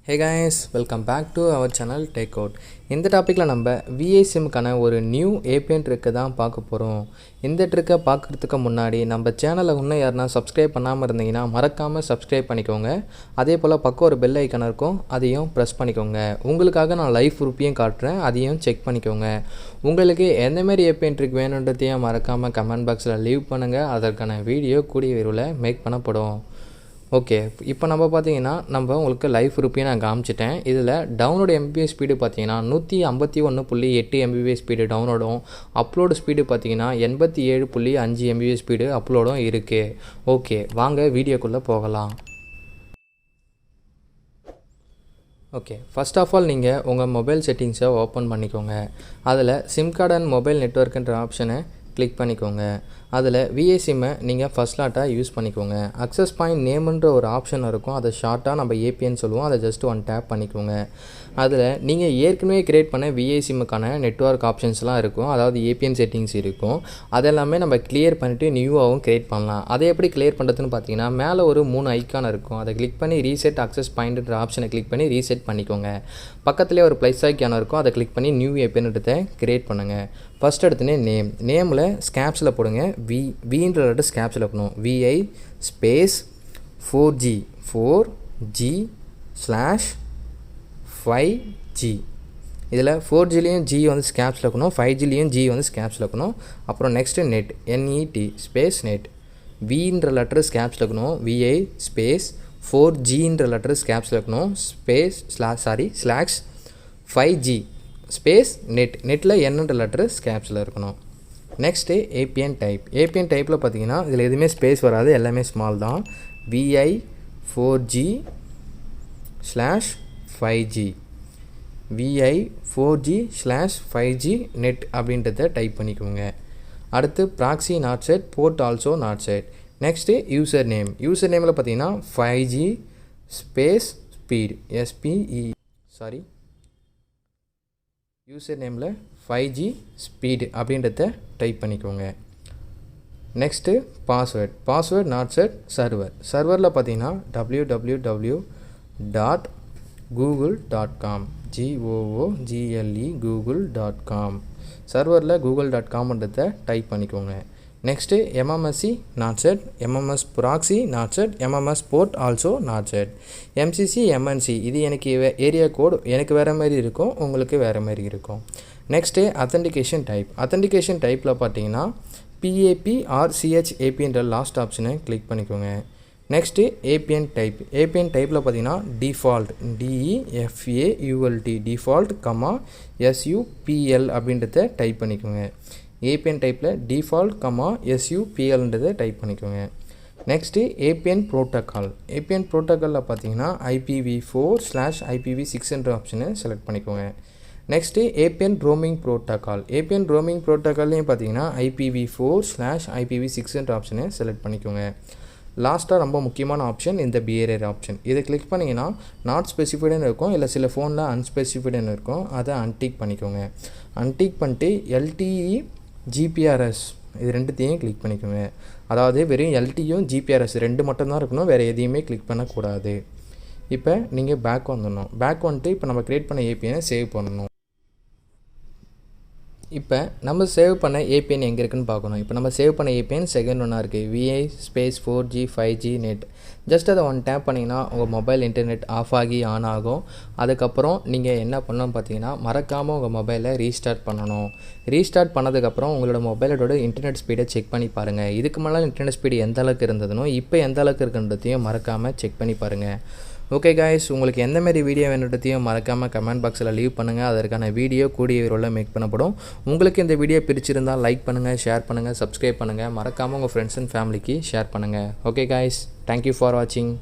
Hey guys, welcome back to our channel Techwood. இந்த டாப்பிக்கில் நம்ம VI சிம்க்கான ஒரு நியூ APN ட்ரிக்கை தான் பார்க்க போகிறோம். இந்த ட்ரிக்கை பார்க்குறதுக்கு முன்னாடி நம்ம சேனலை இன்னும் யாருனா சப்ஸ்கிரைப் பண்ணாமல் இருந்தீங்கன்னா மறக்காமல் சப்ஸ்கிரைப் பண்ணிக்கோங்க. அதே போல் பக்கம் ஒரு பெல் ஐக்கான இருக்கும், அதையும் ப்ரெஸ் பண்ணிக்கோங்க. உங்களுக்காக நான் லைவ் ப்ரூஃபையும் காட்டுறேன், அதையும் செக் பண்ணிக்கோங்க. உங்களுக்கு எந்தமாரி APN ட்ரிக் வேணுன்றதையும் மறக்காமல் கமெண்ட் பாக்ஸில் லீவ் பண்ணுங்கள். அதற்கான வீடியோ கூடிய விரைவில் மேக் பண்ணப்படும். ஓகே, இப்போ நம்ம பார்த்தீங்கன்னா உங்களுக்கு லைவ் ப்ரூஃபையும் நான் காமிச்சிட்டேன். இதில் டவுன்லோடு MBPS ஸ்பீடு பார்த்தீங்கன்னா 151.8 MBPS ஸ்பீடு டவுன்லோடும், அப்லோடு ஸ்பீடு பார்த்தீங்கன்னா 87.5 MBPS ஸ்பீடு அப்லோடும் இருக்குது. ஓகே, வாங்க வீடியோக்குள்ளே போகலாம். ஓகே, ஃபர்ஸ்ட் ஆஃப் ஆல் நீங்கள் உங்கள் மொபைல் செட்டிங்ஸை ஓப்பன் பண்ணிக்கோங்க. அதில் சிம் கார்டு அண்ட் மொபைல் நெட்வொர்க்குன்ற ஆப்ஷனை கிளிக் பண்ணிக்கோங்க. அதில் VI சிம்மை நீங்கள் ஃபஸ்ட் லாட்டாக யூஸ் பண்ணிக்கோங்க. அக்சஸ் பாயிண்ட் நேம்ன்ற ஒரு ஆப்ஷன் இருக்கும், அதை ஷார்ட்டாக நம்ம APN சொல்லுவோம். அதை ஜஸ்ட் ஒன் டேப் பண்ணிக்கோங்க. அதில் நீங்கள் ஏற்கனவே க்ரியேட் பண்ண VI சிம்முக்கான நெட்வொர்க் ஆப்ஷன்ஸ்லாம் இருக்கும், அதாவது APN செட்டிங்ஸ் இருக்கும். அதெல்லாமே நம்ம கிளியர் பண்ணிவிட்டு நியூவாகவும் க்ரியேட் பண்ணலாம். அதை எப்படி கிளியர் பண்ணுறதுன்னு பார்த்தீங்கன்னா, மேலே ஒரு 3 ஐக்கான் இருக்கும், அதை கிளிக் பண்ணி ரீசெட் அக்சஸ் பாயிண்ட்ன்ற ஆப்ஷனை கிளிக் பண்ணி ரீசெட் பண்ணிக்கோங்க. பக்கத்துலேயே ஒரு ப்ளஸ் ஐக்கான் இருக்கும், அதை கிளிக் பண்ணி நியூ APNன்றதை க்ரியேட் பண்ணுங்கள். ஃபஸ்ட் எடுத்துனே நேமில் ஸ்கேப்ஸில் போடுங்க. வின்ற லெட்டர் ஸ்கேப்ஸில் இருக்கணும். VI space 4G/5G. இதில் 4Gலேயும் G வந்து ஸ்கேப்ஸில் இருக்கணும், 5Gலேயும் G வந்து ஸ்கேப்ஸில் இருக்கணும். அப்புறம் நெக்ஸ்ட்டு NET ஸ்பேஸ் நெட். வின்ற லெட்டர் ஸ்கேப்ஸில் இருக்கணும். VI ஸ்பேஸ் 4Gன்ற லெட்டர் ஸ்கேப்ஸில் இருக்கணும், ஸ்பேஸ் ஸ்லாஷ் 5G ஸ்பேஸ் நெட்டில் என்னன்ற லெட்டர் ஸ்கேப்ஸில் இருக்கணும். நெக்ஸ்ட்டு APN டைப்பில் பார்த்தீங்கன்னா இதில் எதுவுமே ஸ்பேஸ் வராது, எல்லாமே ஸ்மால் தான். VI 4G/5G VI 4G/5G net அப்படின்றத டைப் பண்ணிக்கோங்க. அடுத்து proxy not set, port also not set. Next user நேமில் பார்த்தீங்கன்னா 5G ஸ்பேஸ் ஸ்பீட் யூசர் நேமில் 5G ஸ்பீடு அப்படின்றத டைப் பண்ணிக்கோங்க. Next password not set. சர்வரில் பார்த்தீங்கன்னா www.google.com google.com சர்வரில் google.comன்றதை டைப் பண்ணிக்கோங்க. Next MMSC not set, MMS proxy not set, MMS port also not set. MCC MNC இது எனக்கு ஏரியா கோட் எனக்கு வேறு மாதிரி இருக்கும், உங்களுக்கு வேறு மாதிரி இருக்கும். நெக்ஸ்ட்டு அத்தன்டிகேஷன் டைப்பில் பார்த்தீங்கன்னா PAP or CHAPன்ற லாஸ்ட் ஆப்ஷனை கிளிக் பண்ணிக்கோங்க. நெக்ஸ்ட்டு APN டைப்பில் பார்த்தீங்கன்னா டிஃபால்ட் டிஃபால்ட் SUPL அப்படின்றத டைப் பண்ணிக்கோங்க. APN டைப்பில் டிஃபால்ட் SUPLன்றதை டைப் பண்ணிக்கோங்க. நெக்ஸ்ட்டு APN ப்ரோட்டோக்காலில் பார்த்தீங்கன்னா IPv4/IPv6ன்ற ஆப்ஷனை செலக்ட் பண்ணிக்கோங்க. நெக்ஸ்ட்டு APN ரோமிங் ப்ரோட்டோக்கால்லையும் பார்த்தீங்கன்னா IPv4/IPv6ன்ற ஆப்ஷனை செலக்ட் பண்ணிக்கோங்க. லாஸ்ட்டாக ரொம்ப முக்கியமான ஆப்ஷன் இந்த பிஹேவியர் ஆப்ஷன். இதை கிளிக் பண்ணிங்கன்னா நாட் ஸ்பெசிஃபைடுன்னு இருக்கும், இல்லை சில ஃபோனில் அன்ஸ்பெசிஃபைடுன்னு இருக்கும், அதை அன்டிக் பண்ணிக்கோங்க. அன்டிக் பண்ணிட்டு LTE GPRS இது ரெண்டுத்தையும் கிளிக் பண்ணிக்கோங்க. அதாவது வெறும் LTEயும் GPRS ரெண்டு மட்டும்தான் இருக்கணும், வேறு எதையுமே கிளிக் பண்ணக்கூடாது. இப்போ நீங்கள் பேக் வந்துட்டு இப்போ நம்ம க்ரியேட் பண்ண APN சேவ் பண்ணணும். இப்போ நம்ம சேவ் பண்ண APN எங்கே இருக்குன்னு பார்க்கணும். இப்போ நம்ம சேவ் பண்ண APN செகண்ட் ஒன்றா இருக்குது, VI space 4G 5G net. Just அதை ஒன் டேப் பண்ணிங்கன்னா உங்கள் மொபைல் இன்டர்நெட் ஆஃப் ஆகி ஆன் ஆகும். அதுக்கப்புறம் நீங்கள் என்ன பண்ணணும் பார்த்தீங்கன்னா, மறக்காமல் உங்கள் மொபைலை ரீஸ்டார்ட் பண்ணணும். ரீஸ்டார்ட் பண்ணதுக்கப்புறம் உங்களோட மொபைலோட இன்டர்நெட் ஸ்பீடை செக் பண்ணி பாருங்கள். இதுக்கு முன்னால் இன்டர்நெட் ஸ்பீடு எந்த அளவுக்கு இருந்ததுனோ இப்போ எந்த அளவுக்கு இருக்குன்றதையும் மறக்காமல் செக் பண்ணி பாருங்கள். ஓகே காய்ஸ், உங்களுக்கு எந்தமாரி வீடியோ வேணுன்றதையும் மறக்காமல் கமெண்ட் பாக்ஸில் லீவ் பண்ணுங்கள். அதற்கான வீடியோ கூடிய விரைவில் மேக் பண்ணப்படும். உங்களுக்கு இந்த வீடியோ பிடிச்சிருந்தால் லைக் பண்ணுங்கள், ஷேர் பண்ணுங்கள், சப்ஸ்கிரைப் பண்ணுங்கள். மறக்காமல் உங்கள் ஃப்ரெண்ட்ஸ் அண்ட் ஃபேமிலிக்கு ஷேர் பண்ணுங்கள். ஓகே காய்ஸ், தேங்க்யூ ஃபார் வாட்சிங்.